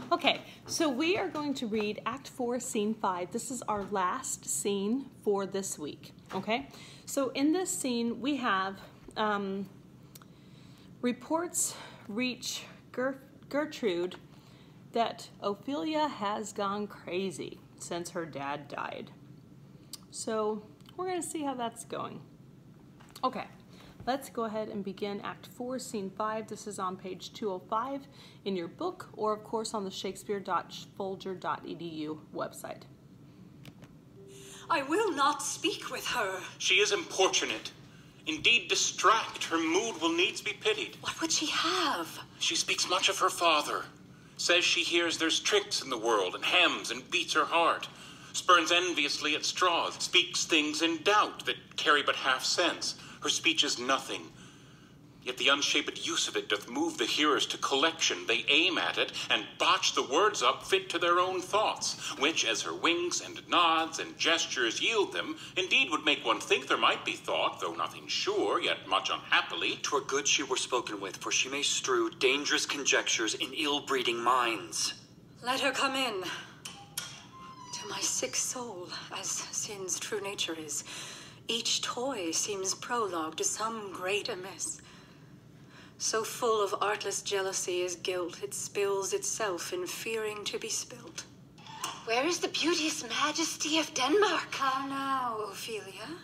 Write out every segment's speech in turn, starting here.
Okay, so we are going to read Act 4, Scene 5. This is our last scene for this week, okay? So in this scene, we have reports reach Gertrude that Ophelia has gone crazy since her dad died. So we're going to see how that's going. Okay. Let's go ahead and begin Act 4, Scene 5. This is on page 205 in your book, or of course on the shakespeare.folger.edu website. I will not speak with her. She is importunate. Indeed, distract. Her mood will needs be pitied. What would she have? She speaks much of her father. Says she hears there's tricks in the world, and hems and beats her heart. Spurns enviously at straws, speaks things in doubt that carry but half sense. Her speech is nothing, yet the unshaped use of it doth move the hearers to collection. They aim at it, and botch the words up fit to their own thoughts, which, as her winks and nods and gestures yield them, indeed would make one think there might be thought, though nothing sure, yet much unhappily. 'Twere good she were spoken with, for she may strew dangerous conjectures in ill-breeding minds. Let her come in. To my sick soul, as sin's true nature is, each toy seems prologue to some great amiss. So full of artless jealousy is guilt, it spills itself in fearing to be spilt. Where is the beauteous majesty of Denmark? How now, Ophelia?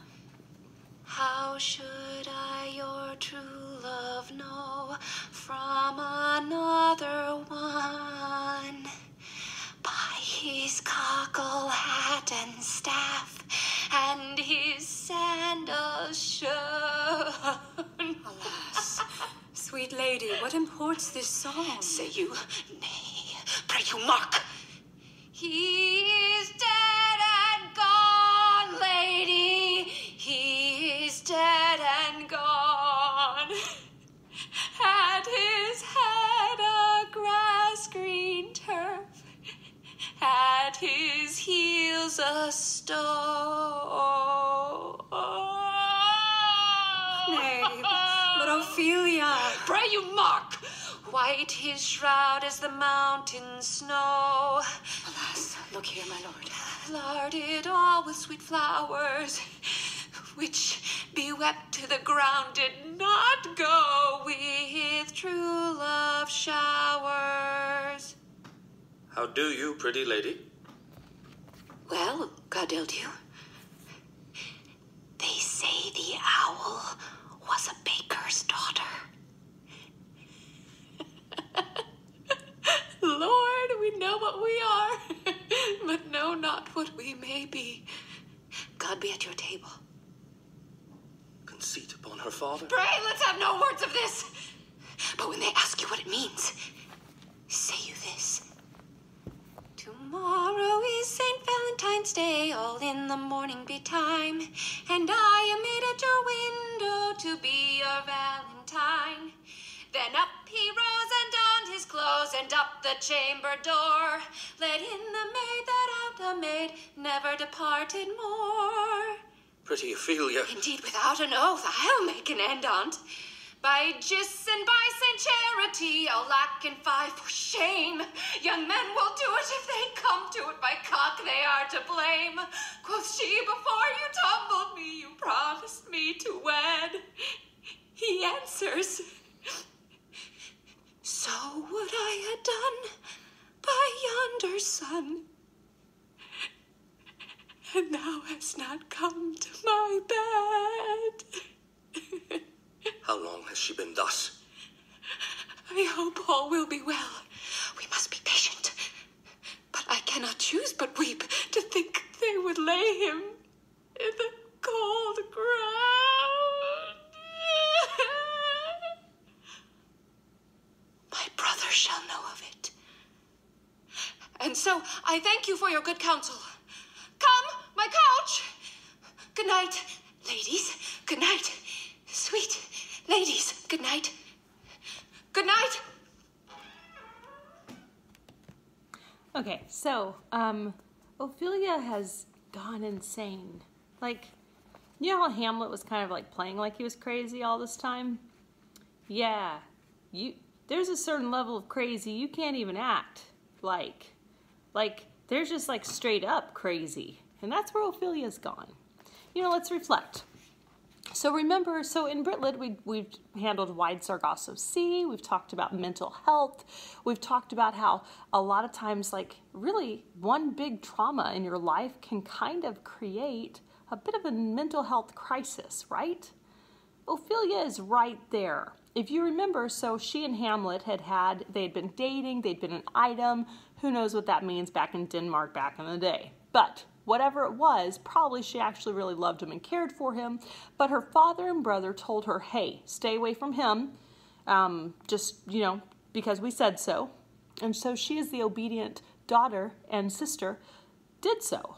How should I your true love know from another one? By his cockle hat and staff, and his sandals shown. Alas, sweet lady, what imports this song? Say you nay, pray you mark. He is dead and gone, lady. He is dead and gone. At his head a grass green turf, at his heels a stone. Nay, but Ophelia. Pray you mark. White his shroud as the mountain snow. Alas, look here, my lord. Larded all with sweet flowers, which, bewept to the ground, did not go with true love showers. How do you, pretty lady? Well, God help you. They say the owl was a baker's daughter. Lord, we know what we are, but know not what we may be. God be at your table. Conceit upon her father. Pray, let's have no words of this. But when they ask you what it means, say you this. Tomorrow is St. Valentine's Day, all in the morning betime, and I am made at your window to be your Valentine. Then up he rose and donned his clothes, and up the chamber door, let in the maid that out a maid never departed more. Pretty Ophelia. Indeed, without an oath, I'll make an end on't. By Gis and by Saint Charity, I'll lack and fie for shame. Young men will do it if they come to it. By cock they are to blame. Quoth she, before you tumbled me, you promised me to wed. He answers, so would I had done by yonder sun. And thou hast not come to my bed. How long has she been thus? I hope all will be well. We must be patient. But I cannot choose but weep to think they would lay him in the cold ground. My brother shall know of it. And so I thank you for your good counsel. Come, my couch. Good night, ladies. Good night, sweet ladies. Good night. Good night. Okay, so Ophelia has gone insane. Like, you know how Hamlet was kind of like playing like he was crazy all this time? Yeah, there's a certain level of crazy you can't even act. like they're just like straight up crazy. And that's where Ophelia's gone. Let's reflect. So remember, in Britlit, we've handled wide Sargasso Sea. We've talked about mental health. We've talked about how a lot of times, like, really one big trauma in your life can kind of create a bit of a mental health crisis, right? Ophelia is right there. If you remember, so she and Hamlet they'd been dating, they'd been an item. Who knows what that means back in Denmark back in the day. But whatever it was, probably she actually really loved him and cared for him. But her father and brother told her, hey, stay away from him, because we said so. And so she, as the obedient daughter and sister, did so.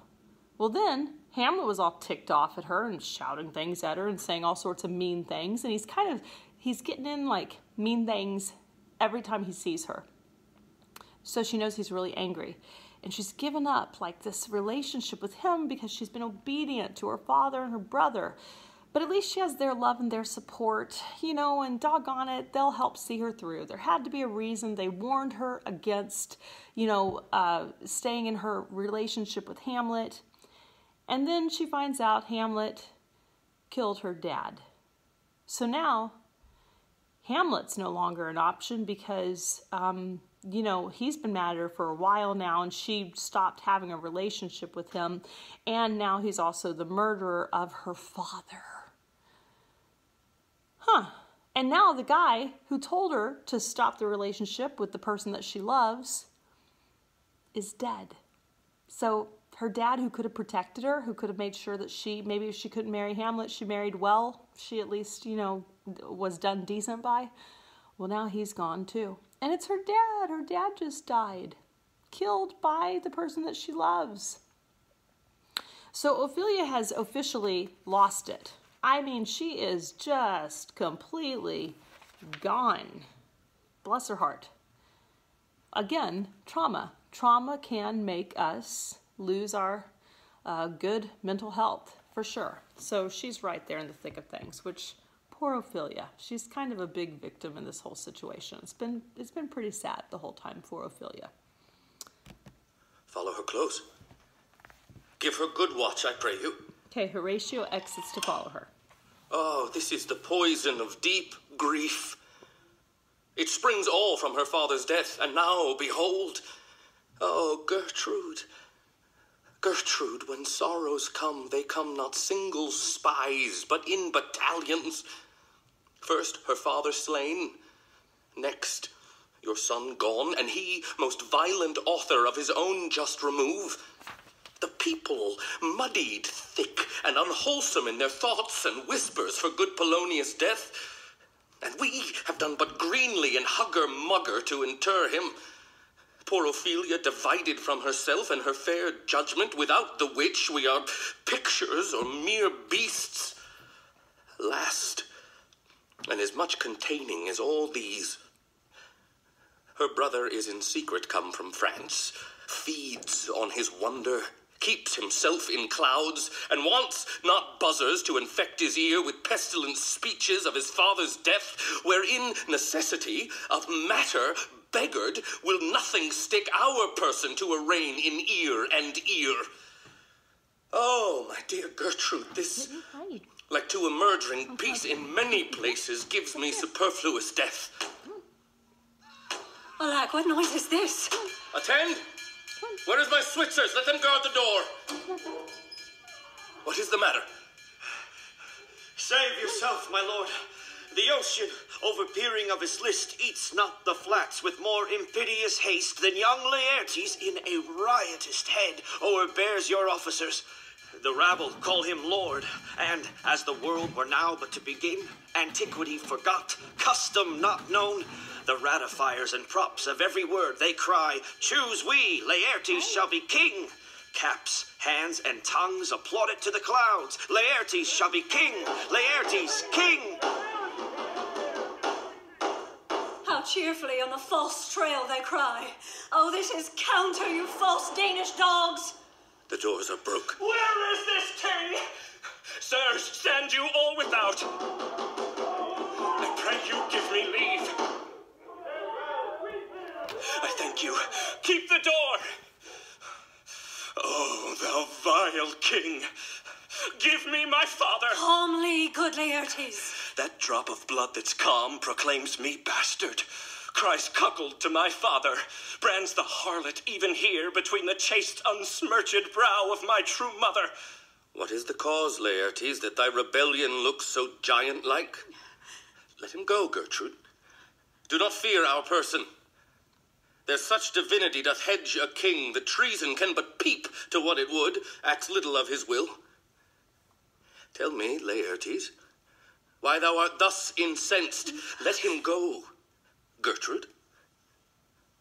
Well, then Hamlet was all ticked off at her and shouting things at her and saying all sorts of mean things. And he's getting in like mean things every time he sees her. So she knows he's really angry. And she's given up like this relationship with him because she's been obedient to her father and her brother. But at least she has their love and their support, and doggone it, they'll help see her through. There had to be a reason. They warned her against, staying in her relationship with Hamlet. And then she finds out Hamlet killed her dad. So now Hamlet's no longer an option because, he's been mad at her for a while now, and she stopped having a relationship with him. And now he's also the murderer of her father. And now the guy who told her to stop the relationship with the person that she loves is dead. So her dad, who could have protected her, who could have made sure that maybe if she couldn't marry Hamlet, she married well, she at least, was done decent by. Well, now he's gone too. And it's her dad. Her dad just died, killed by the person that she loves. So Ophelia has officially lost it. I mean, she is just completely gone. Bless her heart. Again, trauma. Trauma can make us lose our good mental health, for sure. So she's right there in the thick of things, which, poor Ophelia. She's kind of a big victim in this whole situation. It's been pretty sad the whole time for Ophelia. Follow her close. Give her good watch, I pray you. Okay, Horatio exits to follow her. Oh, this is the poison of deep grief. It springs all from her father's death, and now, behold, oh, Gertrude, when sorrows come, they come not single spies, but in battalions. First, her father slain. Next, your son gone, and he, most violent author of his own just remove. The people muddied thick and unwholesome in their thoughts and whispers for good Polonius' death. And we have done but greenly and hugger-mugger to inter him. Poor Ophelia divided from herself and her fair judgment, without the which we are pictures or mere beasts. Last, and as much containing as all these, her brother is in secret come from France, feeds on his wonder, keeps himself in clouds, and wants not buzzers to infect his ear with pestilent speeches of his father's death, wherein necessity of matter beggared will nothing stick our person to arraign in ear and ear. Oh, my dear Gertrude, this, like to a murdering peace in many places, gives me superfluous death. Alack, what noise is this? Attend! Where is my Switzers? Let them guard the door. What is the matter? Save yourself, my lord. The ocean, overpeering of his list, eats not the flats with more impidious haste than young Laertes in a riotous head o'erbears your officers. The rabble call him lord, and as the world were now but to begin, antiquity forgot, custom not known, the ratifiers and props of every word they cry, choose we, Laertes shall be king. Caps, hands, and tongues applaud it to the clouds. Laertes shall be king. Laertes, king. How cheerfully on the false trail they cry. Oh, this is counter, you false Danish dogs. The doors are broke. Where is this king? Sirs, stand you all without. I pray you give me leave. I thank you. Keep the door. Oh, thou vile king. Give me my father. Calmly, good Laertes. That drop of blood that's calm proclaims me bastard. Cries cuckold to my father. Brands the harlot even here between the chaste, unsmirched brow of my true mother. What is the cause, Laertes, that thy rebellion looks so giant-like? Let him go, Gertrude. Do not fear our person. There's such divinity doth hedge a king that treason can but peep to what it would, acts little of his will. Tell me, Laertes, why thou art thus incensed. Let him go. Gertrude?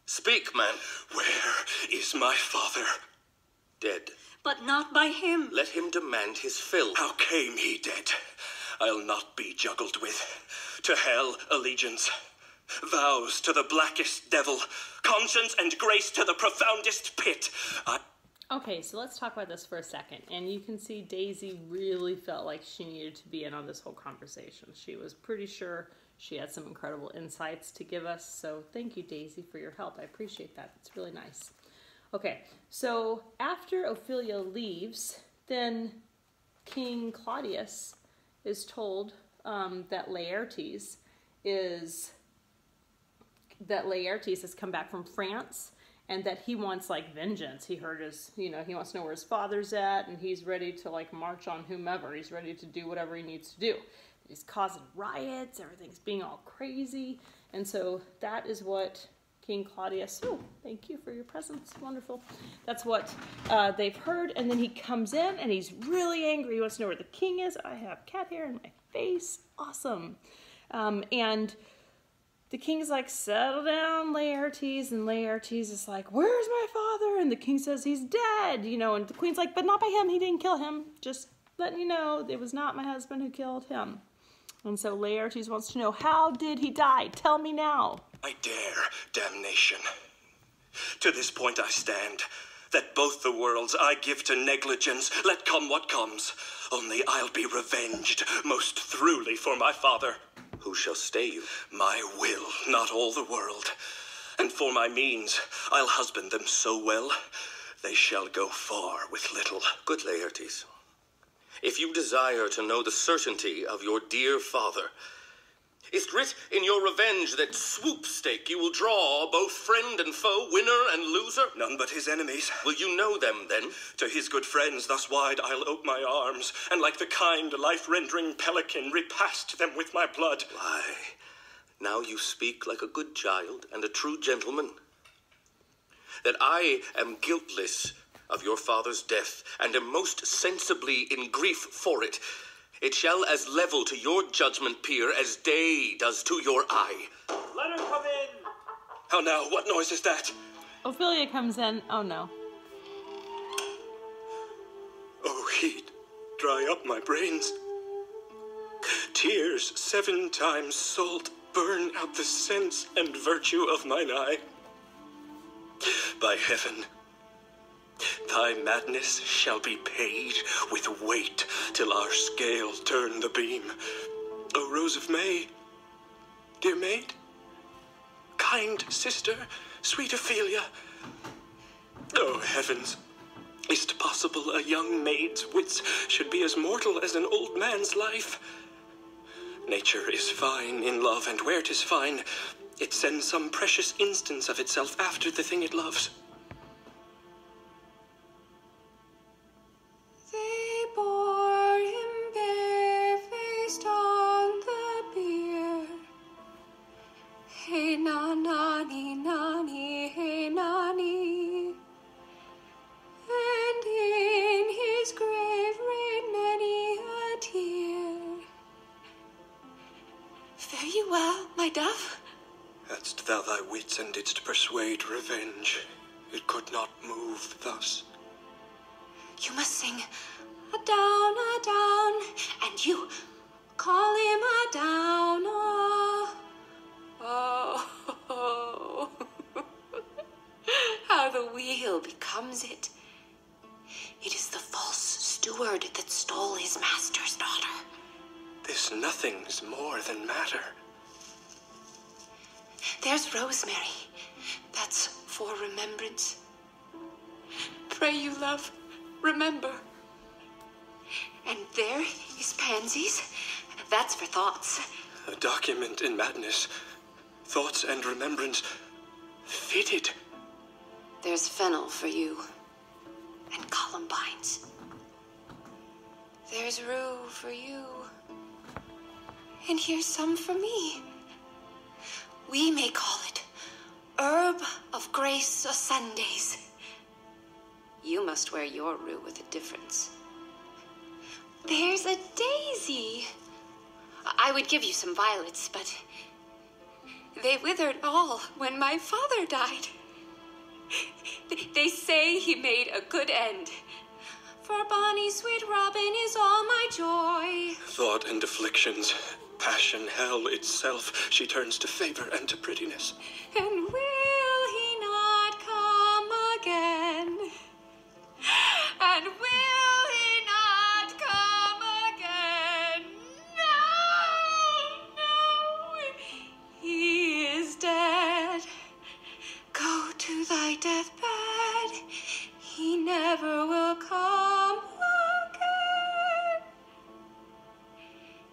Speak, man. Where is my father? Dead. But not by him. Let him demand his fill. How came he dead? I'll not be juggled with. To hell allegiance. Vows to the blackest devil. Conscience and grace to the profoundest pit. Okay, so let's talk about this for a second. And you can see Daisy really felt like she needed to be in on this whole conversation. She was pretty sure she had some incredible insights to give us. So thank you, Daisy, for your help. I appreciate that. It's really nice. Okay, so after Ophelia leaves, then King Claudius is told that Laertes has come back from France and that he wants like vengeance. He heard he wants to know where his father's at, and he's ready to like march on whomever. He's ready to do whatever he needs to do. He's causing riots, everything's being all crazy. And so that is what King Claudius, oh, thank you for your presence, wonderful. That's what they've heard, and then he comes in and he's really angry. He wants to know where the king is. I have cat hair in my face, awesome. And the king's like, settle down, Laertes, and Laertes is like, where's my father? And the king says he's dead, and the queen's like, but not by him, he didn't kill him. Just letting you know, it was not my husband who killed him. And so Laertes wants to know, how did he die? Tell me now. I dare damnation. To this point I stand, that both the worlds I give to negligence, let come what comes. Only I'll be revenged most throughly for my father. Who shall stay you? My will, not all the world. And for my means, I'll husband them so well, they shall go far with little. Good Laertes, if you desire to know the certainty of your dear father, is't writ in your revenge that swoop stake you will draw both friend and foe, winner and loser? None but his enemies. Will you know them, then? To his good friends thus wide I'll ope my arms, and like the kind life-rendering pelican repast them with my blood. Why, now you speak like a good child and a true gentleman. That I am guiltless of your father's death, and am most sensibly in grief for it. It shall as level to your judgment peer as day does to your eye. Let her come in! How now, what noise is that? Ophelia comes in, oh no. Oh, heat, dry up my brains. Tears 7 times salt burn out the sense and virtue of mine eye. By heaven, thy madness shall be paid with weight till our scale turn the beam. O Rose of May, dear maid, kind sister, sweet Ophelia. O heavens, is't possible a young maid's wits should be as mortal as an old man's life? Nature is fine in love, and where 'tis fine, it sends some precious instance of itself after the thing it loves. They bore him barefaced on the bier. Hey nani, nani, hey nani. And in his grave rained many a tear. Fare you well, my dove. Hadst thou thy wits and didst persuade revenge, it could not move thus. You must sing a down, and you call him a down, oh. How the wheel becomes it. It is the false steward that stole his master's daughter. This nothing's more than matter. There's Rosemary, That's for remembrance. Pray you, love, remember. And there is pansies. That's for thoughts. A document in madness. Thoughts and remembrance fitted. There's fennel for you. And columbines. There's rue for you. And here's some for me. We may call it herb of grace o' Sundays. You must wear your rue with a difference. There's a daisy. I would give you some violets, but they withered all when my father died. They say he made a good end. For bonny sweet Robin is all my joy. Thought and afflictions, passion, hell itself, she turns to favor and to prettiness. And will he not come again? And will he not come again? No, no, he is dead. Go to thy deathbed, he never will come again.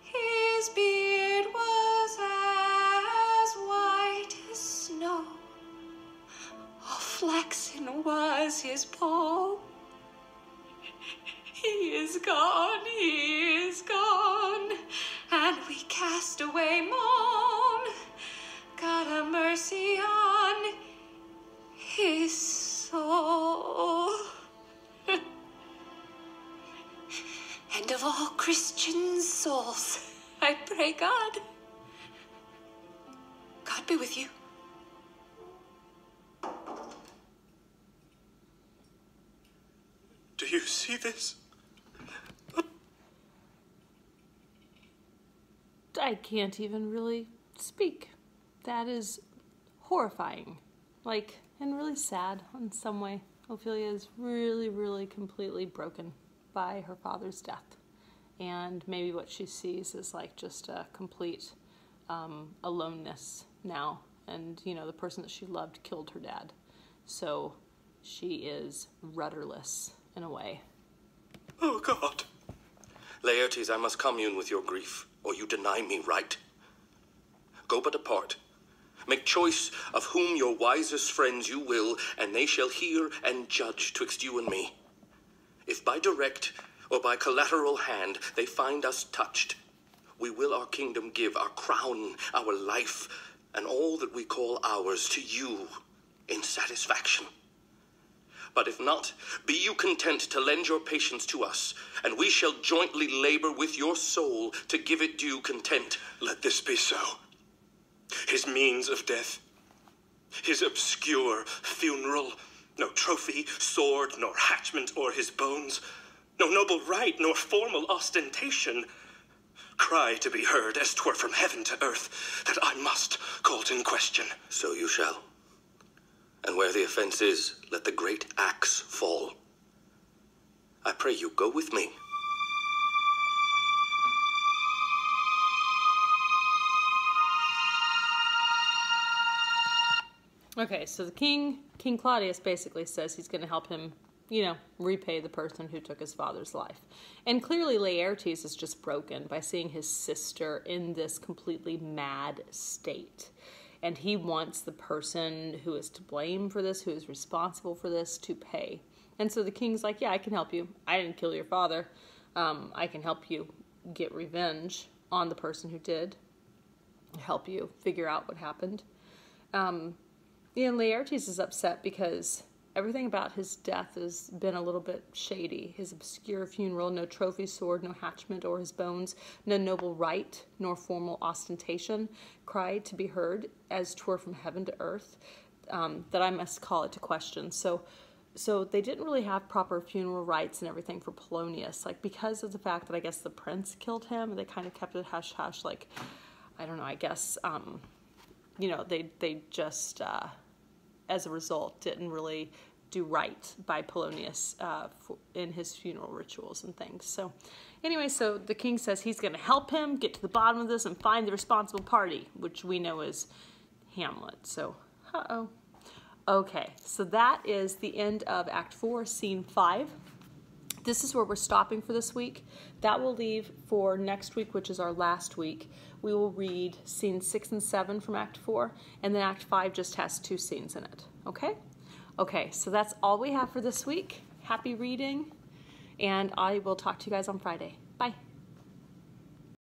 His beard was as white as snow, all flaxen was his poll. He is gone, and we cast away moan. God have mercy on his soul. And of all Christian souls, I pray God. God be with you. Do you see this? I can't even really speak. That is horrifying. Like, and really sad in some way. Ophelia is really, really completely broken by her father's death. And maybe what she sees is like just a complete aloneness now. And, you know, the person that she loved killed her dad. So she is rudderless in a way. Oh, God. Laertes, I must commune with your grief, or you deny me right. Go but apart. Make choice of whom your wisest friends you will, and they shall hear and judge twixt you and me. If by direct or by collateral hand they find us touched, we will our kingdom give, our crown, our life, and all that we call ours to you in satisfaction. But if not, be you content to lend your patience to us, and we shall jointly labor with your soul to give it due content. Let this be so. His means of death, his obscure funeral, no trophy, sword, nor hatchment o'er his bones, no noble rite, nor formal ostentation, cry to be heard as 'twere from heaven to earth, that I must called in question. So you shall. And where the offense is, let the great axe fall. I pray you, go with me. Okay, so the King Claudius basically says he's going to help him, you know, repay the person who took his father's life. And clearly Laertes is just broken by seeing his sister in this completely mad state. And he wants the person who is to blame for this, who is responsible for this, to pay. And so the king's like, yeah, I can help you. I didn't kill your father. I can help you get revenge on the person who did. Help you figure out what happened. And Laertes is upset because everything about his death has been a little bit shady. His obscure funeral, no trophy sword, no hatchment o'er his bones, no noble rite, nor formal ostentation, cried to be heard, as 'twere from heaven to earth, that I must call it to question. So they didn't really have proper funeral rites and everything for Polonius. Like, because of the fact that I guess the prince killed him, they kind of kept it hush-hush. Like, I don't know, I guess, you know, they just, as a result, didn't really do right by Polonius in his funeral rituals and things. So anyway, so the king says he's going to help him get to the bottom of this and find the responsible party, which we know is Hamlet. So, Okay, so that is the end of Act 4, Scene 5. This is where we're stopping for this week. That will leave for next week, which is our last week. We will read Scenes 6 and 7 from Act 4, and then Act 5 just has 2 scenes in it, okay? Okay, so that's all we have for this week. Happy reading, and I will talk to you guys on Friday. Bye.